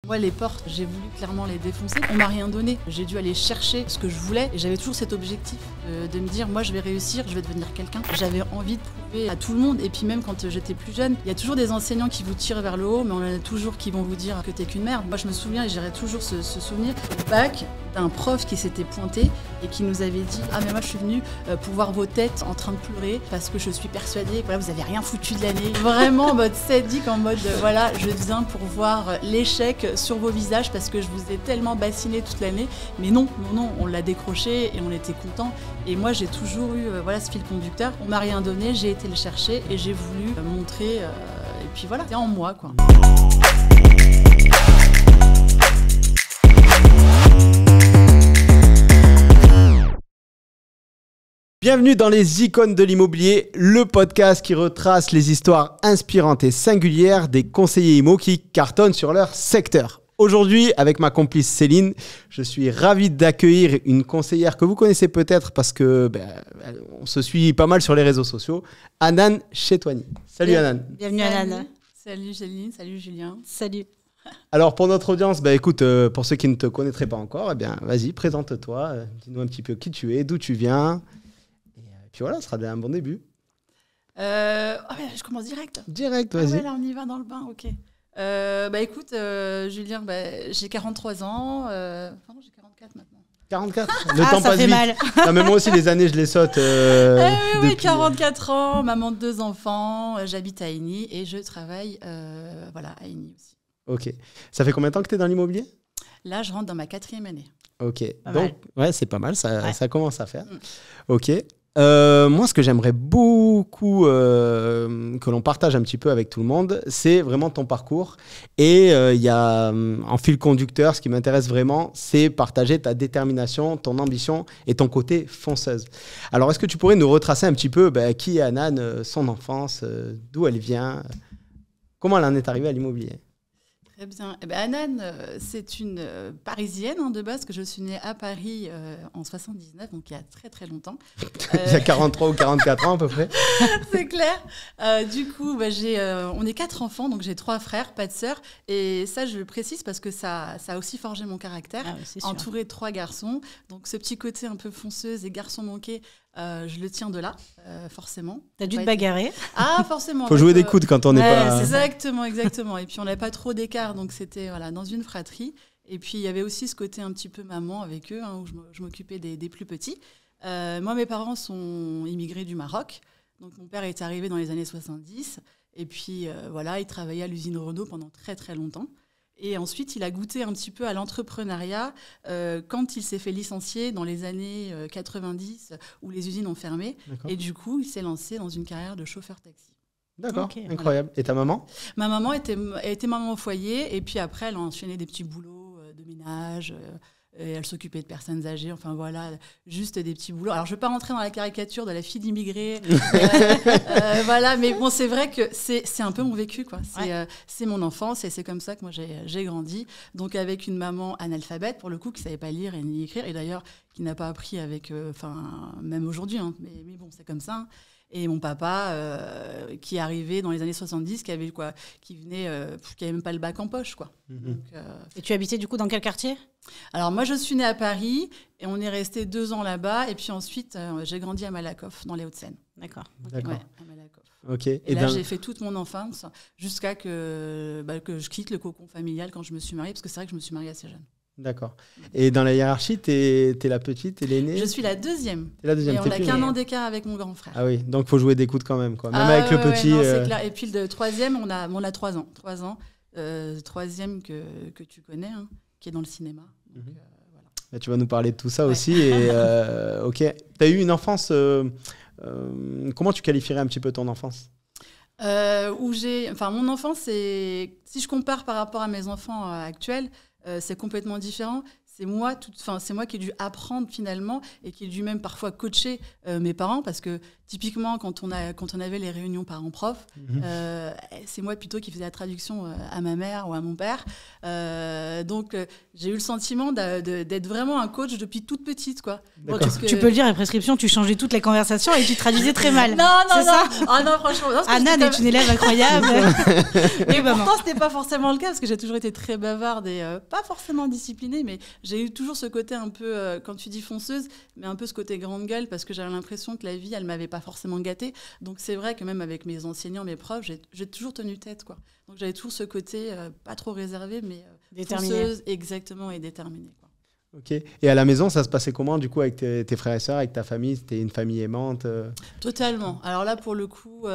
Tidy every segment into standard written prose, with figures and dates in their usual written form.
Ouais, les portes, j'ai voulu clairement les défoncer. On m'a rien donné. J'ai dû aller chercher ce que je voulais et j'avais toujours cet objectif de me dire, moi je vais réussir, je vais devenir quelqu'un. J'avais envie de prouver à tout le monde et puis même quand j'étais plus jeune, il y a toujours des enseignants qui vous tirent vers le haut, mais on en a toujours qui vont vous dire que t'es qu'une merde. Moi je me souviens et j'aurai toujours ce souvenir au bac d'un prof qui s'était pointé et qui nous avait dit « Ah mais moi je suis venue pour voir vos têtes en train de pleurer parce que je suis persuadée que voilà, vous avez rien foutu de l'année. » Vraiment en mode sadique, en mode voilà, je viens pour voir l'échec sur vos visages parce que je vous ai tellement bassiné toute l'année. Mais non, on l'a décroché et on était contents. Et moi j'ai toujours eu voilà, ce fil conducteur. On m'a rien donné, j'ai été le chercher et j'ai voulu montrer. Et puis voilà, c'était en moi quoi. Bienvenue dans les icônes de l'immobilier, le podcast qui retrace les histoires inspirantes et singulières des conseillers IMO qui cartonnent sur leur secteur. Aujourd'hui, avec ma complice Céline, je suis ravi d'accueillir une conseillère que vous connaissez peut-être parce que on se suit pas mal sur les réseaux sociaux, Hanan Chetouani. Salut Hanan. Bienvenue Hanan. Salut Céline, salut Julien. Salut. Alors pour notre audience, écoute, pour ceux qui ne te connaîtraient pas encore, vas-y, présente-toi, dis-nous un petit peu qui tu es, d'où tu viens. Puis voilà, ce sera un bon début. Je commence direct. Direct, vas-y. Ah ouais, là, on y va dans le bain, ok. Écoute, Julien, j'ai 43 ans. Pardon, j'ai 44 maintenant. 44 Le temps passe fait vite. mal. Non, mais moi aussi, les années, je les saute. Oui, 44 ans, maman de 2 enfants. J'habite à Aigny et je travaille à Aigny aussi. Ok. Ça fait combien de temps que tu es dans l'immobilier ? Là, je rentre dans ma 4e année. Ok. Pas Donc, mal. ouais, c'est pas mal. Ça commence à faire. Ok. Moi, ce que j'aimerais beaucoup que l'on partage un petit peu avec tout le monde, c'est vraiment ton parcours. Et il y a en fil conducteur, ce qui m'intéresse vraiment, c'est partager ta détermination, ton ambition et ton côté fonceuse. Alors, est-ce que tu pourrais nous retracer un petit peu qui est Hanan, son enfance, d'où elle vient, comment elle en est arrivée à l'immobilier ? Très bien. Hanan, c'est une Parisienne de base, que je suis née à Paris en 79, donc il y a très très longtemps. Il y a 43 ou 44 ans à peu près. C'est clair. Du coup, on est 4 enfants, donc j'ai 3 frères, pas de sœurs. Et ça, je le précise parce que ça a aussi forgé mon caractère. Ah oui, c'est sûr. Entourée de 3 garçons. Donc ce petit côté un peu fonceuse et garçon manqué, je le tiens de là, forcément. T'as dû te bagarrer. Ah, forcément. Faut jouer des coudes quand on n'est pas... Exactement. Et puis on n'a pas trop d'écart, donc c'était dans une fratrie. Et puis il y avait aussi ce côté un petit peu maman avec eux, où je m'occupais des plus petits. Moi, mes parents sont immigrés du Maroc. Donc mon père est arrivé dans les années 70. Et puis il travaillait à l'usine Renault pendant très très longtemps. Et ensuite, il a goûté un petit peu à l'entrepreneuriat quand il s'est fait licencier dans les années 90 où les usines ont fermé. D'accord. Et du coup, il s'est lancé dans une carrière de chauffeur taxi. D'accord, Ok, incroyable. Et ta maman ? Ma maman était maman au foyer et puis après, elle a enchaîné des petits boulots de ménage. Et elle s'occupait de personnes âgées, juste des petits boulots. Alors, je ne vais pas rentrer dans la caricature de la fille d'immigrés, mais bon, c'est vrai que c'est un peu mon vécu, quoi. C'est mon enfance et c'est comme ça que moi, j'ai grandi. Donc, avec une maman analphabète, pour le coup, qui ne savait pas lire et ni écrire, et d'ailleurs, qui n'a pas appris même aujourd'hui, mais bon, c'est comme ça. Hein. Et mon papa, qui est arrivé dans les années 70, qui avait même pas le bac en poche, quoi. Donc, Et tu habitais du coup dans quel quartier ? alors moi, je suis née à Paris et on est resté 2 ans là-bas. Et puis ensuite, j'ai grandi à Malakoff, dans les Hauts-de-Seine. D'accord. Ouais, à Malakoff. Ok. Et là, j'ai fait toute mon enfance jusqu'à que je quitte le cocon familial quand je me suis mariée, parce que c'est vrai que je me suis mariée assez jeune. D'accord. Et dans la hiérarchie, t'es la petite, t'es l'aînée ? Je suis la 2e. T'es la 2e. Et on n'a qu'un an d'écart avec mon grand frère. Ah oui, donc il faut jouer des coudes quand même, quoi. Même avec le petit. Non, c'est clair. Et puis le 3e, on a 3 ans. 3 ans. 3e que tu connais, hein, qui est dans le cinéma. Donc, voilà. Tu vas nous parler de tout ça aussi. Et, ok. T'as eu une enfance. Comment tu qualifierais un petit peu ton enfance ? Mon enfance, si je compare par rapport à mes enfants actuels, c'est complètement différent. c'est moi qui ai dû apprendre finalement et qui ai dû même parfois coacher mes parents parce que typiquement quand on avait les réunions parents-prof, c'est moi plutôt qui faisais la traduction à ma mère ou à mon père. Donc j'ai eu le sentiment d'être vraiment un coach depuis toute petite, quoi. Bon, tu peux le dire, à prescription, tu changeais toutes les conversations et tu traduisais très mal. Non. Ah non, franchement. Non, Anna est une élève incroyable. Mais pourtant, c'était pas forcément le cas parce que j'ai toujours été très bavarde et pas forcément disciplinée, mais j'ai eu toujours ce côté un peu, quand tu dis fonceuse, mais un peu ce côté grande gueule parce que j'avais l'impression que la vie, elle m'avait pas forcément gâtée. Donc c'est vrai que même avec mes enseignants, mes profs, j'ai toujours tenu tête, quoi. Donc j'avais toujours ce côté pas trop réservé, mais fonceuse, exactement, et déterminée, quoi. Ok. Et à la maison, ça se passait comment du coup avec tes frères et sœurs, avec ta famille? C'était une famille aimante? Totalement. Alors là, pour le coup,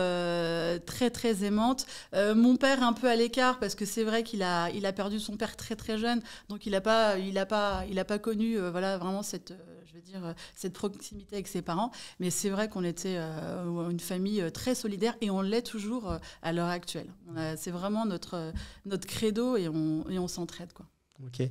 très très aimante. Mon père un peu à l'écart parce que c'est vrai qu'il a perdu son père très très jeune, donc il a pas connu voilà vraiment cette proximité avec ses parents. Mais c'est vrai qu'on était une famille très solidaire et on l'est toujours à l'heure actuelle. C'est vraiment notre credo et on s'entraide, quoi. Ok. Ouais.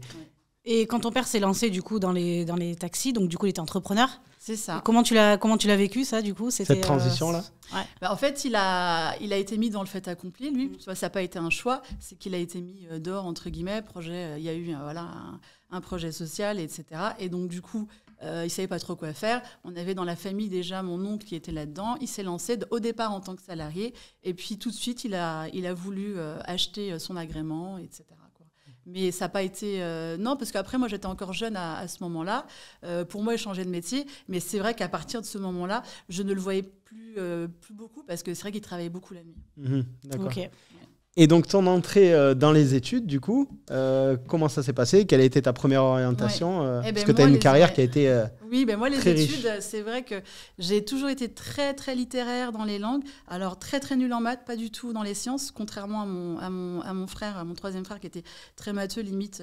Et quand ton père s'est lancé du coup dans les taxis, donc du coup il était entrepreneur. C'est ça. Et comment tu l'as vécu, ça, du coup? Cette transition-là Ouais. En fait, il a été mis dans le fait accompli, lui. Ça n'a pas été un choix, c'est qu'il a été mis dehors, entre guillemets. Il y a eu un projet social, etc. Et donc, du coup, il ne savait pas trop quoi faire. On avait dans la famille déjà mon oncle qui était là-dedans. Il s'est lancé au départ en tant que salarié. Et puis, tout de suite, il a voulu acheter son agrément, etc. Mais ça n'a pas été... non, parce qu'après, moi, j'étais encore jeune à ce moment-là. Pour moi, il changeait de métier. Mais c'est vrai qu'à partir de ce moment-là, je ne le voyais plus beaucoup parce que c'est vrai qu'il travaillait beaucoup la nuit. D'accord. Okay. Et donc, ton entrée dans les études, du coup, comment ça s'est passé? Quelle a été ta première orientation? Parce que tu as une carrière qui a été Oui, moi, les très études, riche. c'est vrai que j'ai toujours été très, très littéraire dans les langues. Alors, très, très nulle en maths, pas du tout dans les sciences, contrairement à mon frère, à mon troisième frère, qui était très matheux, limite,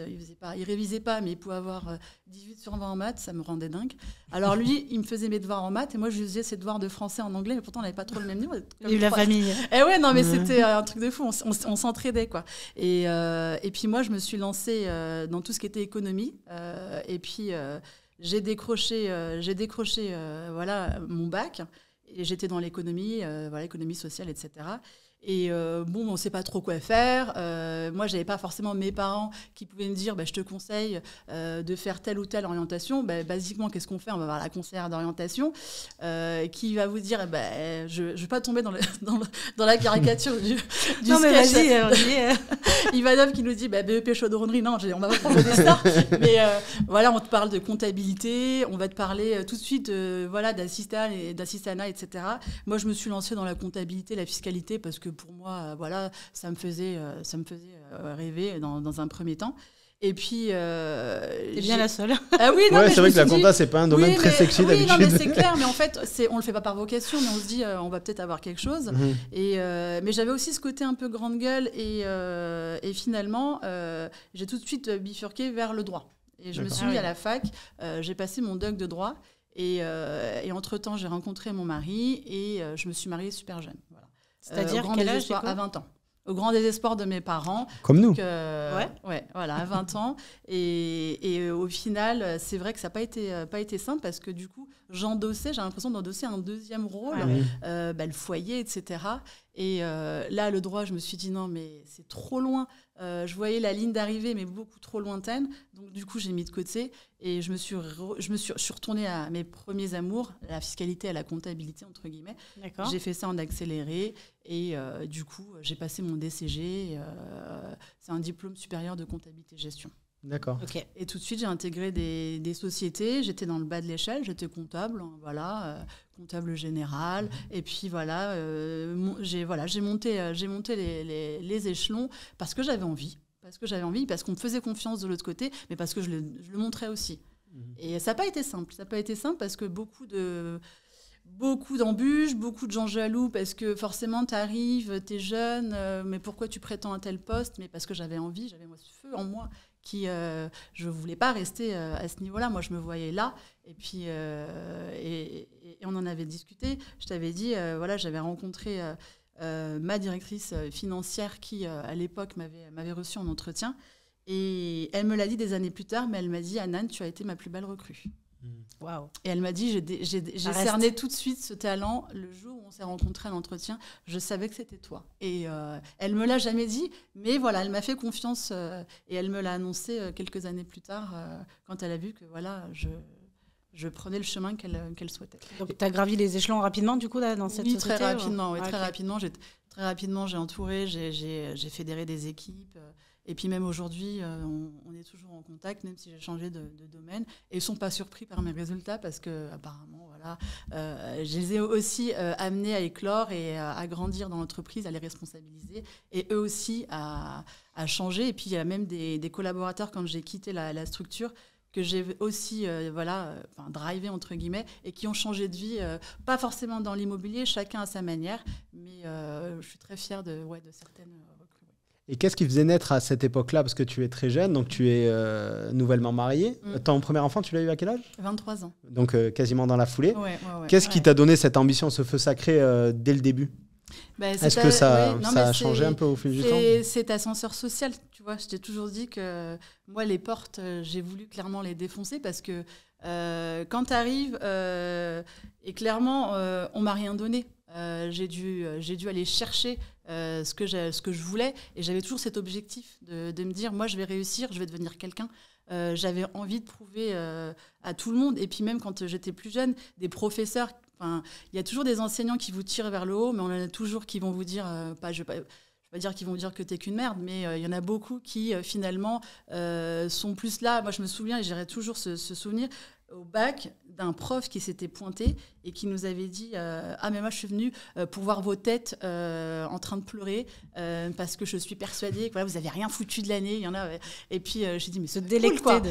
il révisait pas, mais il pouvait avoir 18 sur 20 en maths, ça me rendait dingue. Alors, lui, il me faisait mes devoirs en maths, et moi, je lui faisais ses devoirs de français en anglais, mais pourtant, on n'avait pas trop le même niveau. Et la famille. Eh ouais, non, mais c'était un truc de fou, on s'entraidait, quoi. Et puis moi, je me suis lancée dans tout ce qui était économie. Et puis, j'ai décroché mon bac. Et j'étais dans l'économie, économie sociale, etc. Et on ne sait pas trop quoi faire. Moi, je n'avais pas forcément mes parents qui pouvaient me dire je te conseille de faire telle ou telle orientation. Basiquement, qu'est-ce qu'on fait? On va voir la conseillère d'orientation qui va vous dire je ne vais pas tomber dans la caricature du non, sketch. Mais vas-y. Ivanov qui nous dit BEP chaudronnerie. Non, on va pas prendre des stars. Mais on te parle de comptabilité. On va te parler tout de suite d'assistanat, etc. Moi, je me suis lancée dans la comptabilité, la fiscalité parce que pour moi, ça me faisait rêver dans un premier temps. Et puis, t'es bien la seule. Ah oui, non, ouais, c'est vrai que la compta, c'est pas un domaine très sexy d'habitude. Oui, non, mais c'est clair. Mais en fait, on le fait pas par vocation, mais on se dit, on va peut-être avoir quelque chose. Mais j'avais aussi ce côté un peu grande gueule, et finalement, j'ai tout de suite bifurqué vers le droit. Et je me suis mis à la fac. J'ai passé mon doc de droit, et entre-temps, j'ai rencontré mon mari, et je me suis mariée super jeune. Voilà. C'est-à-dire quel âge? À 20 ans. Au grand désespoir de mes parents. Comme nous. Donc, à 20 ans. Et au final, c'est vrai que ça n'a pas été simple parce que du coup, j'ai l'impression d'endosser un deuxième rôle, le foyer, etc. Et là, le droit, je me suis dit non, mais c'est trop loin. Je voyais la ligne d'arrivée, mais beaucoup trop lointaine. Donc, du coup, j'ai mis de côté et je suis retournée à mes premiers amours, la fiscalité et la comptabilité, entre guillemets. D'accord. J'ai fait ça en accéléré et du coup, j'ai passé mon DCG. C'est un diplôme supérieur de comptabilité-gestion. D'accord. Okay. Et tout de suite, j'ai intégré des sociétés. J'étais dans le bas de l'échelle, j'étais comptable, comptable général. Et puis j'ai monté les échelons parce que j'avais envie. Parce qu'on me faisait confiance de l'autre côté, mais parce que je le montrais aussi. Et ça n'a pas été simple. Ça n'a pas été simple parce que beaucoup d'embûches, beaucoup de gens jaloux parce que forcément tu arrives, tu es jeune, mais pourquoi tu prétends à tel poste? Mais parce que j'avais envie, j'avais ce feu en moi qui je ne voulais pas rester à ce niveau-là. Moi, je me voyais là. Et puis, et on en avait discuté. Je t'avais dit, j'avais rencontré ma directrice financière qui, à l'époque, m'avait reçue en entretien. Et elle me l'a dit des années plus tard, mais elle m'a dit, Hanan, tu as été ma plus belle recrue. Waouh. Et elle m'a dit, j'ai cerné tout de suite ce talent. Le jour où on s'est rencontrés à l'entretien, je savais que c'était toi. Et elle me l'a jamais dit, mais voilà, elle m'a fait confiance et elle me l'a annoncé quelques années plus tard quand elle a vu que voilà, je prenais le chemin qu'elle souhaitait. Donc tu as gravi les échelons rapidement du coup là, dans cette société? Très rapidement. Oui, okay. Très rapidement, j'ai entouré, j'ai fédéré des équipes. Et puis même aujourd'hui, on est toujours en contact, même si j'ai changé de domaine. Et ils ne sont pas surpris par mes résultats parce que apparemment, voilà, je les ai aussi amenés à éclore et à grandir dans l'entreprise, à les responsabiliser. Et eux aussi à changer. Et puis il y a même des collaborateurs, quand j'ai quitté la structure, que j'ai aussi drivé entre guillemets et qui ont changé de vie, pas forcément dans l'immobilier, chacun à sa manière, mais je suis très fière de certaines recrues. Et qu'est-ce qui faisait naître à cette époque-là, parce que tu es très jeune, donc tu es nouvellement mariée. Ton premier enfant, tu l'as eu à quel âge? 23 ans. Donc quasiment dans la foulée. Ouais, qu'est-ce qui t'a donné cette ambition, ce feu sacré dès le début? Est-ce que ça a changé un peu au fil du temps? C'est ascenseur social, tu vois. Je t'ai toujours dit que moi, les portes, j'ai voulu clairement les défoncer parce que quand tu arrives, et clairement, on m'a rien donné. J'ai dû aller chercher ce que je voulais et j'avais toujours cet objectif de me dire, moi, je vais réussir, je vais devenir quelqu'un. J'avais envie de prouver à tout le monde. Et puis même quand j'étais plus jeune, des professeurs... Il y a toujours des enseignants qui vous tirent vers le haut, mais on en a toujours qui vont vous dire, je ne vais pas dire qu'ils vont vous dire que tu n'es qu'une merde, mais il y en a beaucoup qui finalement sont plus là. Moi je me souviens, et j'irai toujours ce souvenir, au bac, d'un prof qui s'était pointé et qui nous avait dit ah mais moi je suis venue pour voir vos têtes en train de pleurer parce que je suis persuadée que voilà, vous n'avez rien foutu de l'année. Il y en a, et puis j'ai dit mais c'est délecter cool,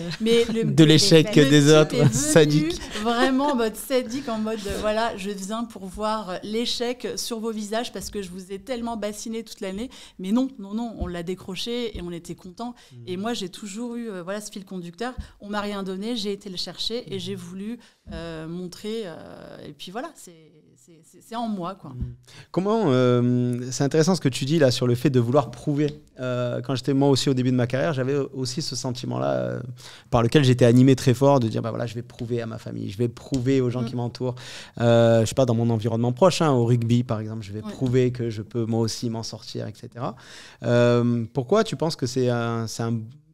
de l'échec des autres, sadique. Vraiment en mode sadique, en mode voilà, je viens pour voir l'échec sur vos visages parce que je vous ai tellement bassiné toute l'année. Mais non, on l'a décroché et on était contents. Et moi j'ai toujours eu ce fil conducteur. On m'a rien donné, j'ai été le chercher et j'ai voulu montrer. Et puis voilà, c'est en moi, quoi. Comment c'est intéressant ce que tu dis là sur le fait de vouloir prouver. Quand j'étais moi aussi au début de ma carrière, j'avais aussi ce sentiment-là par lequel j'étais animé très fort de dire bah voilà, je vais prouver à ma famille, je vais prouver aux gens qui m'entourent. Je sais pas, dans mon environnement proche, au rugby par exemple, je vais prouver que je peux moi aussi m'en sortir, etc. Pourquoi tu penses que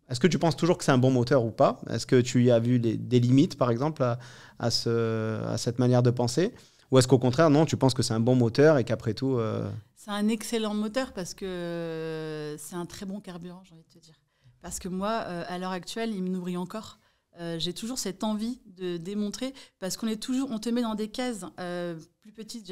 est-ce que tu penses toujours que c'est un bon moteur ou pas? Est-ce que tu y as vu des limites, par exemple, à cette manière de penser? Ou est-ce qu'au contraire, non, tu penses que c'est un bon moteur et qu'après tout... C'est un excellent moteur parce que c'est un très bon carburant, j'ai envie de te dire. Parce que moi, à l'heure actuelle, il me nourrit encore. J'ai toujours cette envie de démontrer parce on te met dans des cases. Plus petite,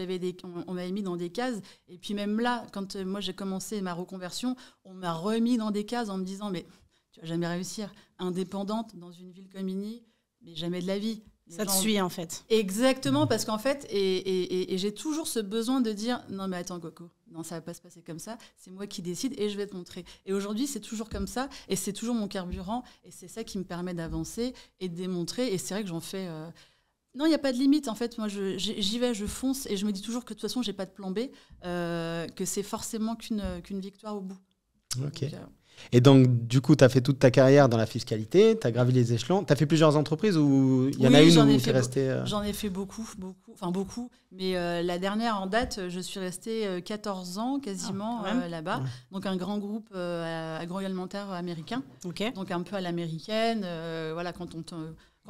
on m'avait mis dans des cases. Et puis même là, quand moi j'ai commencé ma reconversion, on m'a remis dans des cases en me disant mais... Tu vas jamais réussir. Indépendante dans une ville comme Igny, mais jamais de la vie. Ça te suit en fait. Exactement, parce qu'en fait, et j'ai toujours ce besoin de dire non mais attends Coco, non ça va pas se passer comme ça, c'est moi qui décide et je vais te montrer. Et aujourd'hui c'est toujours comme ça et c'est toujours mon carburant et c'est ça qui me permet d'avancer et de démontrer. Et c'est vrai que j'en fais. Non, il n'y a pas de limite en fait. Moi j'y vais, je fonce et je me dis toujours que de toute façon j'ai pas de plan B, que c'est forcément qu'une victoire au bout. Ok. Donc, et donc, du coup, tu as fait toute ta carrière dans la fiscalité, tu as gravi les échelons. Tu as fait plusieurs entreprises ou il y en a une où tu es resté J'en ai fait beaucoup. Mais la dernière en date, je suis restée 14 ans quasiment là-bas. Ouais. Donc, un grand groupe agroalimentaire américain. Okay. Donc, un peu à l'américaine. Voilà, quand on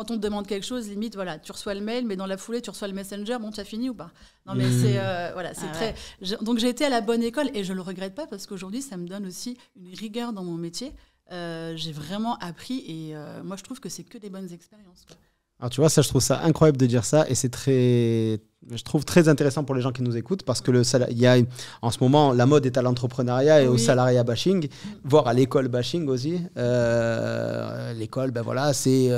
te demande quelque chose, limite, voilà, tu reçois le mail, mais dans la foulée, tu reçois le messenger. Bon, tu as fini ou pas? Non, mais c'est très... Donc, j'ai été à la bonne école et je ne le regrette pas parce qu'aujourd'hui, ça me donne aussi une rigueur dans mon métier. J'ai vraiment appris et moi, je trouve que c'est que des bonnes expériences, quoi. Alors, tu vois, ça, je trouve ça incroyable de dire ça et c'est je trouve très intéressant pour les gens qui nous écoutent parce que il y a, en ce moment, la mode est à l'entrepreneuriat et au salariat bashing, voire à l'école bashing aussi. L'école, ben voilà, c'est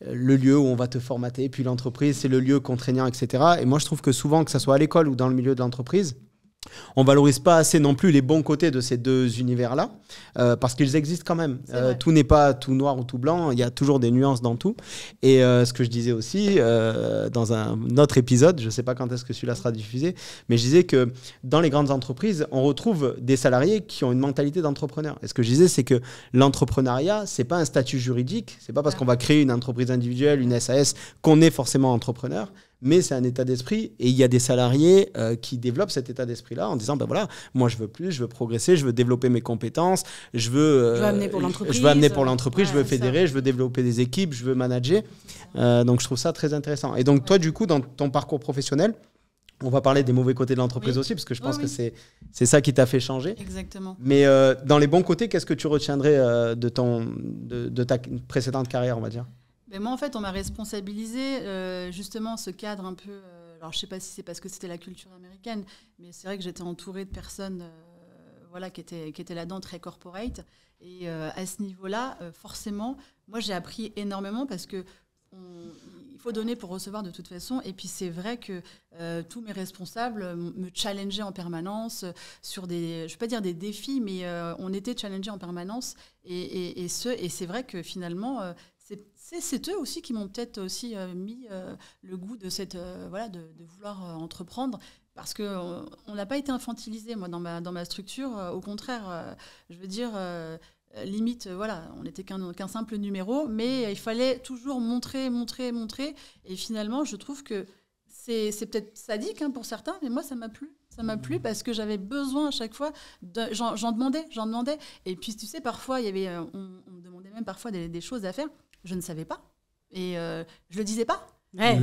le lieu où on va te formater, puis l'entreprise, c'est le lieu contraignant, etc. Et moi, je trouve que souvent, que ce soit à l'école ou dans le milieu de l'entreprise, on valorise pas assez non plus les bons côtés de ces deux univers-là, parce qu'ils existent quand même. Tout n'est pas tout noir ou tout blanc, il y a toujours des nuances dans tout. Et ce que je disais aussi dans un autre épisode, je ne sais pas quand est-ce que celui-là sera diffusé, mais je disais que dans les grandes entreprises, on retrouve des salariés qui ont une mentalité d'entrepreneur. Et ce que je disais, c'est que l'entrepreneuriat, c'est pas un statut juridique, c'est pas parce qu'on va créer une entreprise individuelle, une SAS, qu'on est forcément entrepreneur. Mais c'est un état d'esprit et il y a des salariés qui développent cet état d'esprit-là en disant ben voilà, moi je veux plus, je veux progresser, je veux développer mes compétences, je veux amener pour l'entreprise, je veux fédérer, je veux développer des équipes, je veux manager. Donc je trouve ça très intéressant. Et donc toi du coup dans ton parcours professionnel, on va parler des mauvais côtés de l'entreprise aussi parce que je pense que c'est ça qui t'a fait changer. Exactement. Mais dans les bons côtés, qu'est-ce que tu retiendrais de ta précédente carrière, on va dire? Mais moi, en fait, on m'a responsabilisé justement ce cadre un peu... alors, je ne sais pas si c'est parce que c'était la culture américaine, mais c'est vrai que j'étais entourée de personnes qui étaient là-dedans, très corporate. Et à ce niveau-là, forcément, moi, j'ai appris énormément parce que il faut donner pour recevoir de toute façon. Et puis, c'est vrai que tous mes responsables me challengeaient en permanence sur des... Je ne vais pas dire des défis, mais on était challengés en permanence. Et c'est vrai que finalement... c'est eux aussi qui m'ont peut-être aussi mis le goût de de vouloir entreprendre parce qu'on n'a pas été infantilisé moi dans ma structure, au contraire, je veux dire limite on n'était qu'un simple numéro, mais il fallait toujours montrer et finalement je trouve que c'est peut-être sadique pour certains, mais moi ça m'a plu parce que j'avais besoin à chaque fois j'en demandais et puis tu sais parfois il y avait on me demandait même parfois des choses à faire. Je ne savais pas. Et je le disais pas. Ouais.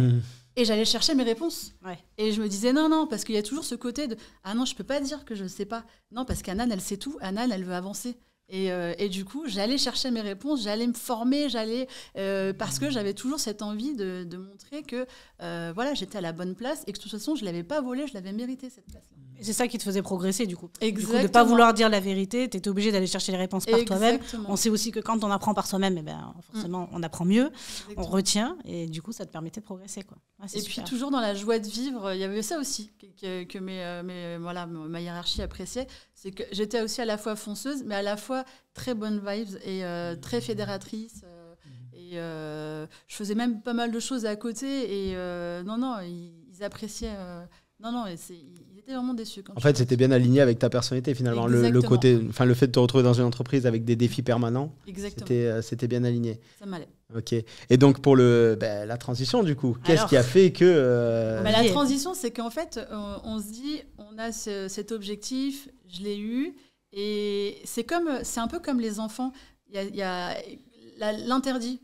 Et j'allais chercher mes réponses. Ouais. Et je me disais non, parce qu'il y a toujours ce côté de « Ah non, je peux pas dire que je ne sais pas. » Non, parce qu'Anan, elle sait tout. Anan, elle veut avancer. Et du coup, j'allais chercher mes réponses, j'allais me former, parce que j'avais toujours cette envie de montrer que j'étais à la bonne place et que de toute façon, je ne l'avais pas volée, je l'avais méritée, cette place-là. Et c'est ça qui te faisait progresser, du coup. Exactement. Du coup, de ne pas vouloir dire la vérité, tu étais obligé d'aller chercher les réponses par toi-même. On sait aussi que quand on apprend par soi-même, forcément, on apprend mieux, on retient, et du coup, ça te permettait de progresser, quoi. Ouais, et puis, toujours dans la joie de vivre, il y avait ça aussi que ma hiérarchie appréciait, c'est que j'étais aussi à la fois fonceuse, mais à la fois très bonne vibes et très fédératrice. Je faisais même pas mal de choses à côté, et ils appréciaient... ils étaient vraiment déçus. En fait, c'était bien aligné avec ta personnalité finalement. Le fait de te retrouver dans une entreprise avec des défis permanents, c'était bien aligné. Ça m'allait. Ok. Et donc pour la transition du coup, qu'est-ce qui a fait que... La transition, c'est qu'en fait, on se dit, on a cet objectif, je l'ai eu, et c'est un peu comme les enfants. Il y a l'interdit,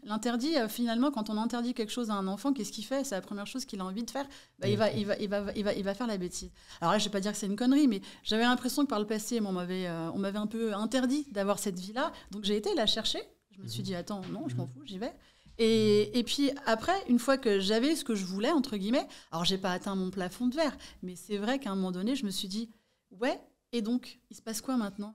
finalement, quand on interdit quelque chose à un enfant, qu'est-ce qu'il fait? C'est la première chose qu'il a envie de faire. Il va faire la bêtise. Alors là, je vais pas dire que c'est une connerie, mais j'avais l'impression que par le passé, on m'avait un peu interdit d'avoir cette vie-là. Donc j'ai été la chercher. Je me suis dit, attends, non, je m'en fous, j'y vais. Et puis après, une fois que j'avais ce que je voulais, entre guillemets, alors j'ai pas atteint mon plafond de verre, mais c'est vrai qu'à un moment donné, je me suis dit, ouais, et donc, il se passe quoi maintenant?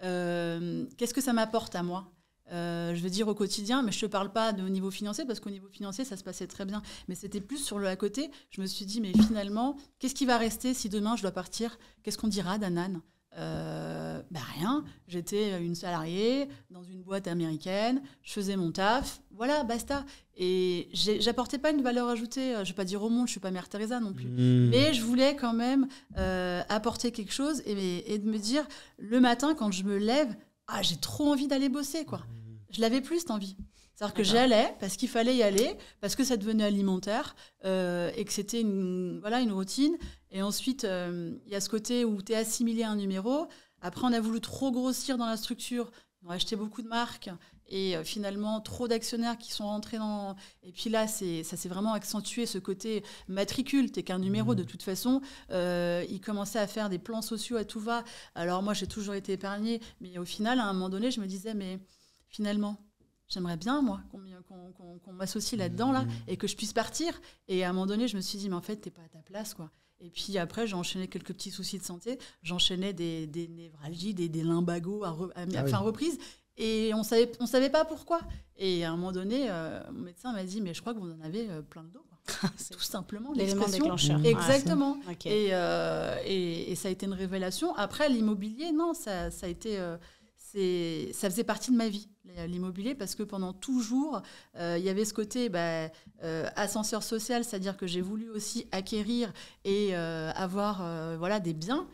Qu'est-ce que ça m'apporte à moi? Je veux dire au quotidien, mais je ne te parle pas au niveau financier, parce qu'au niveau financier, ça se passait très bien. Mais c'était plus sur le à côté. Je me suis dit, mais finalement, qu'est-ce qui va rester si demain je dois partir? Qu'est-ce qu'on dira d'Anan? Rien. J'étais une salariée dans une boîte américaine, je faisais mon taf, voilà, basta. Et j'apportais pas une valeur ajoutée, je vais pas dire au monde, je suis pas Mère Teresa non plus. Mais je voulais quand même apporter quelque chose et de me dire, le matin, quand je me lève, j'ai trop envie d'aller bosser, quoi. Je l'avais plus, cette envie. C'est-à-dire que j'allais parce qu'il fallait y aller, parce que ça devenait alimentaire et que c'était une routine. Et ensuite, il y a ce côté où tu es assimilé à un numéro. Après, on a voulu trop grossir dans la structure. On a acheté beaucoup de marques et finalement, trop d'actionnaires qui sont rentrés dans... Et puis là, ça s'est vraiment accentué, ce côté matricule. Tu n'es qu'un numéro de toute façon. Ils commençaient à faire des plans sociaux à tout va. Alors moi, j'ai toujours été épargnée. Mais au final, à un moment donné, je me disais, mais finalement... J'aimerais bien, moi, qu'on m'associe là-dedans, et que je puisse partir. Et à un moment donné, je me suis dit, mais en fait, t'es pas à ta place, quoi. Et puis après, j'ai enchaîné quelques petits soucis de santé. J'enchaînais des névralgies, des lumbagos à reprise. Et on savait pas pourquoi. Et à un moment donné, mon médecin m'a dit, mais je crois que vous en avez plein le dos, quoi. Tout simplement, l'élément déclencheur. Exactement. Okay. Et ça a été une révélation. Après, l'immobilier, non, ça a été... ça faisait partie de ma vie, l'immobilier, parce que pendant toujours, il y avait ce côté ascenseur social, c'est-à-dire que j'ai voulu aussi acquérir et avoir des biens.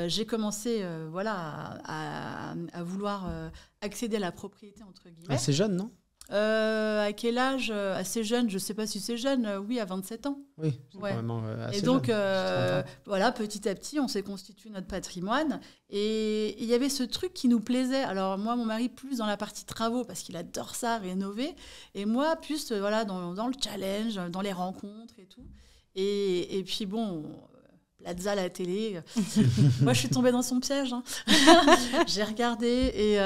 J'ai commencé à vouloir accéder à la propriété, entre guillemets. Assez jeune, non ? À quel âge ? Assez jeune, je ne sais pas si c'est jeune, oui, à 27 ans. Oui, c'est vraiment assez jeune. Et donc, jeune. petit à petit, on s'est constitué notre patrimoine. Et il y avait ce truc qui nous plaisait. Alors, moi, mon mari, plus dans la partie travaux, parce qu'il adore ça, rénover. Et moi, plus dans le challenge, dans les rencontres et tout. Et puis, bon... Plaza, la télé. Moi, je suis tombée dans son piège. J'ai regardé et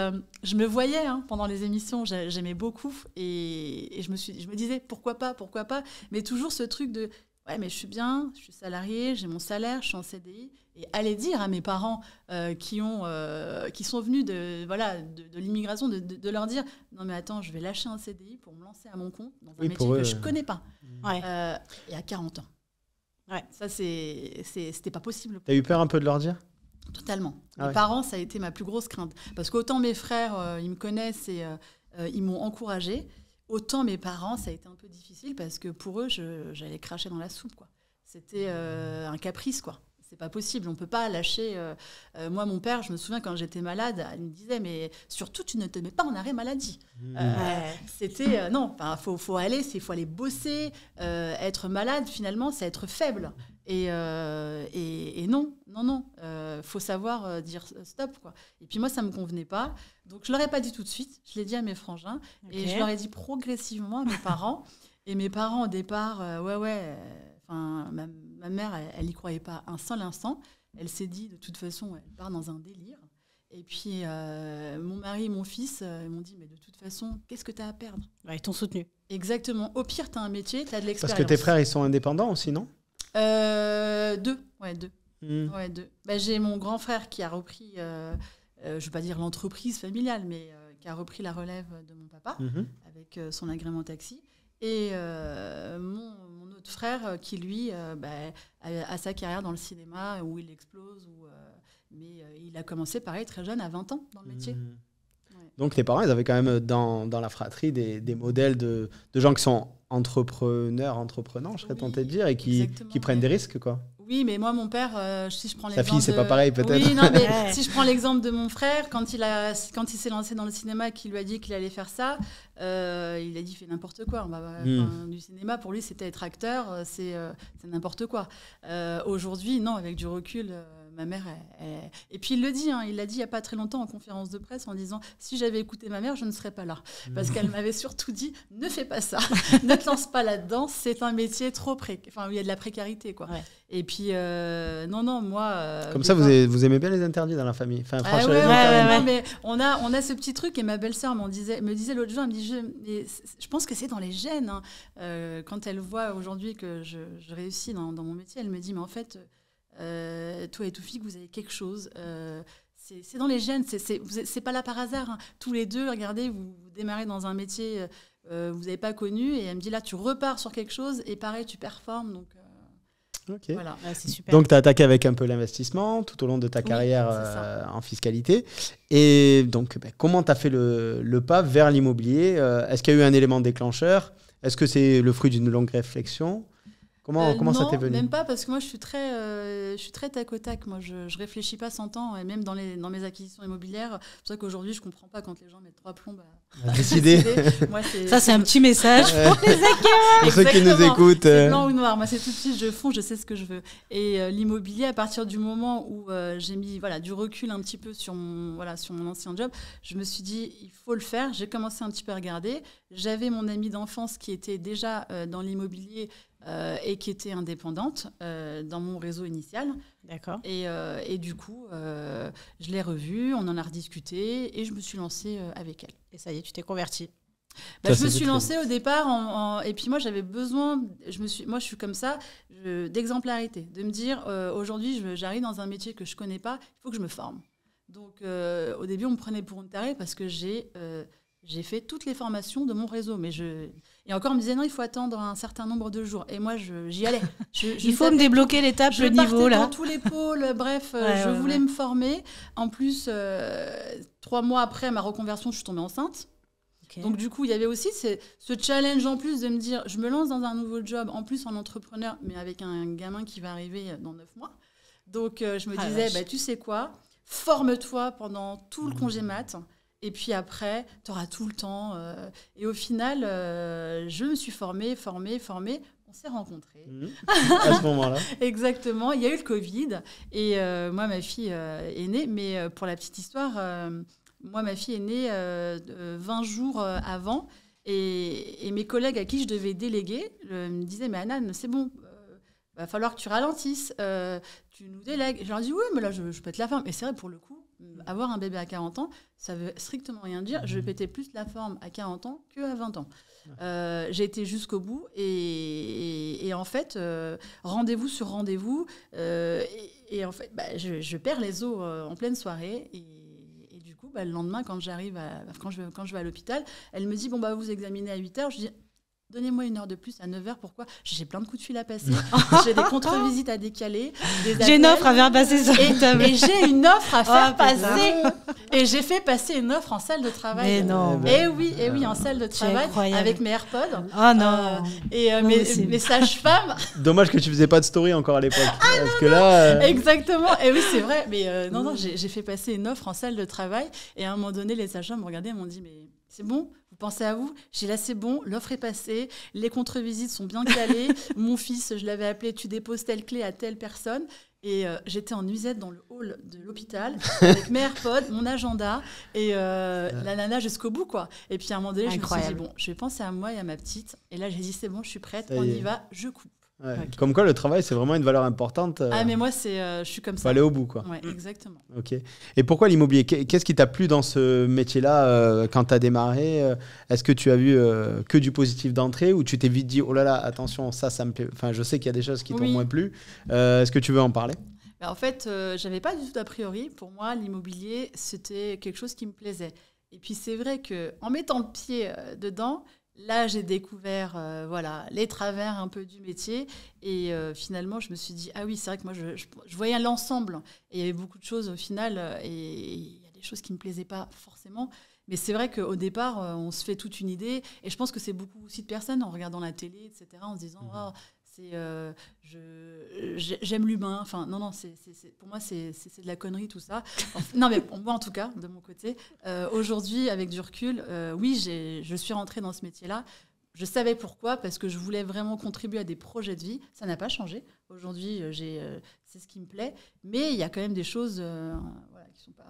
je me voyais pendant les émissions. J'aimais beaucoup et je me disais pourquoi pas. Mais toujours ce truc de ouais, mais je suis bien, je suis salariée, j'ai mon salaire, je suis en CDI. Et aller dire à mes parents qui sont venus de l'immigration, de leur dire non mais attends, je vais lâcher un CDI pour me lancer à mon compte dans un métier que je connais pas. Et à 40 ans. Ouais, ça, c'était pas possible. T'as eu peur un peu de leur dire ? Totalement. Mes parents, ça a été ma plus grosse crainte. Parce qu'autant mes frères, ils me connaissent et ils m'ont encouragée, autant mes parents, ça a été un peu difficile parce que pour eux, j'allais cracher dans la soupe, quoi. C'était un caprice, quoi. C'est pas possible, on peut pas lâcher. Moi, mon père, je me souviens quand j'étais malade, il me disait mais surtout tu ne te mets pas en arrêt maladie. C'était non, faut aller bosser, être malade finalement, c'est être faible. Et non, faut savoir dire stop, quoi. Et puis moi, ça me convenait pas, donc je leur ai pas dit tout de suite. Je l'ai dit à mes frangins et je leur ai dit progressivement à mes parents. Et mes parents au départ, ma mère, elle n'y croyait pas un seul instant. Elle s'est dit, de toute façon, elle part dans un délire. Et puis, mon mari et mon fils, ils m'ont dit, mais de toute façon, qu'est-ce que tu as à perdre ? Ils t'ont soutenu. Exactement. Au pire, tu as un métier, tu as de l'expérience. Parce que tes frères, ils sont indépendants aussi, non ? Deux. Ouais, deux. J'ai mon grand frère qui a repris, je ne veux pas dire l'entreprise familiale, mais qui a repris la relève de mon papa avec son agrément taxi. Et mon autre frère qui, lui, a sa carrière dans le cinéma où il explose. Mais il a commencé, pareil, très jeune, à 20 ans, dans le métier. Ouais. Donc, tes parents, ils avaient quand même dans la fratrie des modèles de gens qui sont entreprenants, je serais tenté de dire, et qui prennent des risques, quoi. Oui, mais moi, mon père, si je prends l'exemple... Sa fille, c'est pas pareil, peut-être. Oui, non, mais si je prends l'exemple de mon frère, quand il s'est lancé dans le cinéma, qu'il lui a dit qu'il allait faire ça, il a dit, fais n'importe quoi. Du cinéma, pour lui, c'était être acteur, c'est n'importe quoi. Aujourd'hui, non, avec du recul... ma mère, et puis il le dit, il l'a dit il n'y a pas très longtemps en conférence de presse en disant si j'avais écouté ma mère, je ne serais pas là. Parce qu'elle m'avait surtout dit ne fais pas ça, ne te lance pas là-dedans, c'est un métier trop où il y a de la précarité, quoi. Ouais. Et puis, non, moi... Comme ça, vous aimez bien les interdits dans la famille. Enfin, mais on a ce petit truc, et ma belle-sœur me disait l'autre jour, elle me dit, je pense que c'est dans les gènes. Quand elle voit aujourd'hui que je réussis dans mon métier, elle me dit, mais en fait... toi et Toufik, vous avez quelque chose. C'est dans les gènes. C'est pas là par hasard. Tous les deux, regardez, vous démarrez dans un métier vous n'avez pas connu. Et elle me dit là, tu repars sur quelque chose et pareil, tu performes. Donc, voilà. C'est super. Donc, tu as attaqué avec un peu l'investissement tout au long de ta carrière en fiscalité. Et donc, comment tu as fait le pas vers l'immobilier ? Est-ce qu'il y a eu un élément déclencheur ? Est-ce que c'est le fruit d'une longue réflexion ? Comment ça t'est venu ? Non, même pas, parce que moi, je suis très tac au tac. Moi, je réfléchis pas 100 ans, et même dans mes acquisitions immobilières. C'est pour ça qu'aujourd'hui, je comprends pas quand les gens mettent 3 plombs à décider. Moi, c'est un petit message pour les acquéreurs. Pour ceux qui nous écoutent. C'est blanc ou noir. Moi, c'est tout de suite, je fonce, je sais ce que je veux. Et l'immobilier, à partir du moment où j'ai mis du recul un petit peu sur mon ancien job, je me suis dit, il faut le faire. J'ai commencé un petit peu à regarder. J'avais mon amie d'enfance qui était déjà dans l'immobilier, et qui était indépendante dans mon réseau initial. D'accord. Et du coup, je l'ai revue, on en a rediscuté et je me suis lancée avec elle. Et ça y est, tu t'es convertie. Je me suis lancée au départ et puis moi j'avais besoin, moi je suis comme ça, d'exemplarité, de me dire aujourd'hui j'arrive dans un métier que je connais pas, il faut que je me forme. Donc au début on me prenait pour une tarée parce que j'ai J'ai fait toutes les formations de mon réseau. Et encore, on me disait non, il faut attendre un certain nombre de jours. Et moi, j'y allais. Il faut me débloquer l'étape, le niveau. Je partais dans tous les pôles. Bref, je voulais me former. En plus, 3 mois après ma reconversion, je suis tombée enceinte. Okay. Donc du coup, il y avait aussi ce challenge en plus de me dire, je me lance dans un nouveau job, en plus en entrepreneur, mais avec un gamin qui va arriver dans 9 mois. Donc je me disais, tu sais quoi, forme-toi pendant tout le congé mat, et puis après, tu auras tout le temps. Et au final, je me suis formée, on s'est rencontrés. À ce moment-là. Exactement, il y a eu le Covid, et moi, ma fille est née, mais pour la petite histoire... moi, ma fille est née 20 jours avant et mes collègues à qui je devais déléguer me disaient « Mais Anan, c'est bon, va falloir que tu ralentisses, tu nous délègues. » Je leur dis « Oui, mais là, je peux être la forme. » Et c'est vrai, pour le coup, avoir un bébé à 40 ans, ça veut strictement rien dire. Je pétais plus la forme à 40 ans qu'à 20 ans. J'ai été jusqu'au bout et en fait, rendez-vous sur rendez-vous. Et en fait, je perds les os en pleine soirée le lendemain, quand je vais à l'hôpital, elle me dit, vous examinez à 8h. Je dis, donnez-moi 1 heure de plus à 9h. Pourquoi ? J'ai plein de coups de fil à passer. J'ai des contre-visites à décaler. J'ai une offre à faire passer sur et j'ai une offre à faire passer. Et j'ai fait passer une offre en salle de travail. Mais non. Et oui, en salle de travail, avec mes AirPods. Oh non. Et mes sages-femmes. Dommage que tu faisais pas de story encore à l'époque. Parce que là. Exactement. Et oui, c'est vrai. Mais non, j'ai fait passer une offre en salle de travail. Et à un moment donné, les sages-femmes me regardaient et m'ont dit, mais c'est bon ? Vous pensez à vous ? J'ai là, c'est bon, l'offre est passée, les contre-visites sont bien calées. Mon fils, je l'avais appelé, tu déposes telle clé à telle personne. Et j'étais en nuisette dans le hall de l'hôpital avec mes AirPods, mon agenda et la nana jusqu'au bout, quoi. Et puis à un moment donné, je me suis dit, bon, je vais penser à moi et à ma petite. Et là, j'ai dit, c'est bon, je suis prête, on y va, je coupe. Ouais. Okay. Comme quoi, le travail, c'est vraiment une valeur importante. Mais moi, je suis comme ça. Faut aller au bout, quoi. Ouais, exactement. Ok. Et pourquoi l'immobilier ? Qu'est-ce qui t'a plu dans ce métier-là quand tu as démarré ? Est-ce que tu as vu que du positif d'entrée ou tu t'es vite dit, oh là là, attention, ça me plaît. Enfin, je sais qu'il y a des choses qui t'ont moins plu. Est-ce que tu veux en parler ? En fait, j'avais pas du tout d'a priori. Pour moi, l'immobilier, c'était quelque chose qui me plaisait. Et puis, c'est vrai qu'en mettant le pied dedans, là, j'ai découvert les travers un peu du métier. Et finalement, je me suis dit, ah oui, c'est vrai que moi, je voyais l'ensemble. Et il y avait beaucoup de choses au final. Et il y a des choses qui ne me plaisaient pas forcément. Mais c'est vrai qu'au départ, on se fait toute une idée. Et je pense que c'est beaucoup aussi de personnes en regardant la télé, etc., en se disant, j'aime l'humain. Enfin, non, pour moi, c'est de la connerie, tout ça. Non, mais moi, en tout cas, de mon côté, aujourd'hui, avec du recul, oui, je suis rentrée dans ce métier-là. Je savais pourquoi, parce que je voulais vraiment contribuer à des projets de vie. Ça n'a pas changé. Aujourd'hui, c'est ce qui me plaît. Mais il y a quand même des choses qui ne sont pas...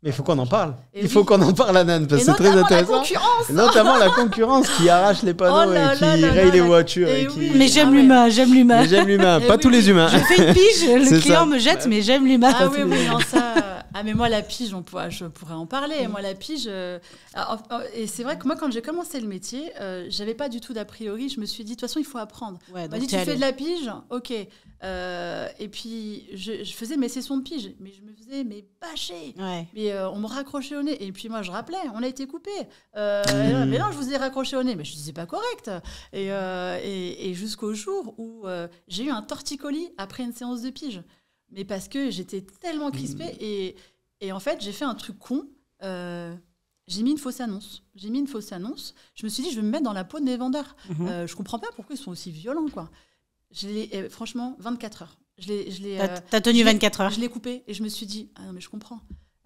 Mais il faut qu'on en parle. Il faut qu'on en parle, Anan, parce que c'est très intéressant. Notamment la concurrence qui arrache les panneaux et qui raye les voitures. Mais j'aime l'humain, j'aime l'humain. Pas tous les humains. Je fais une pige, le client me jette, mais j'aime l'humain. Ah oui, non, ça... mais moi, la pige, je pourrais en parler. Moi, la pige... et c'est vrai que moi, quand j'ai commencé le métier, j'avais pas du tout d'a priori. Je me suis dit, de toute façon, il faut apprendre. On m'a dit, tu fais de la pige ? Ok. Et puis, je faisais mes sessions de pige, mais je me faisais bâcher. Mais on me raccrochait au nez. Et puis moi, je rappelais, on a été coupé. Mais non, je vous ai raccroché au nez. Mais je disais pas correct. Et jusqu'au jour où j'ai eu un torticolis après une séance de pige. Mais parce que j'étais tellement crispée. Et en fait, j'ai fait un truc con. J'ai mis une fausse annonce. Je me suis dit, je vais me mettre dans la peau de mes vendeurs. Je comprends pas pourquoi ils sont aussi violents, quoi. Franchement, 24 heures. T'as tenu 24 heures. Je l'ai coupé et je me suis dit, ah non, mais je comprends.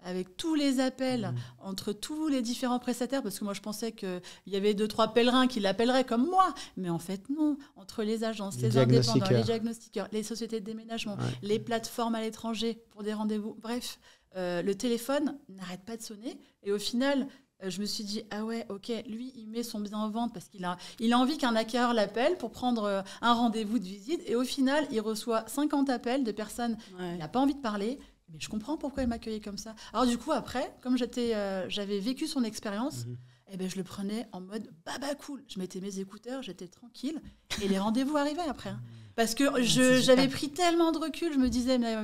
Avec tous les appels entre tous les différents prestataires, parce que moi je pensais qu'il y avait 2-3 pèlerins qui l'appelleraient comme moi, mais en fait non, entre les agences, les indépendants, les diagnostiqueurs, les sociétés de déménagement, les plateformes à l'étranger pour des rendez-vous, bref, le téléphone n'arrête pas de sonner, et au final, je me suis dit, ah ouais, ok, lui il met son bien en vente parce qu'il a envie qu'un acquéreur l'appelle pour prendre un rendez-vous de visite, et au final il reçoit 50 appels de personnes qui n'ont pas envie de parler. Mais je comprends pourquoi elle m'accueillait comme ça. Alors du coup, après, comme j'avais vécu son expérience, je le prenais en mode baba cool. Je mettais mes écouteurs, j'étais tranquille. Et les rendez-vous arrivaient après. Parce que j'avais pris tellement de recul, je me disais, mais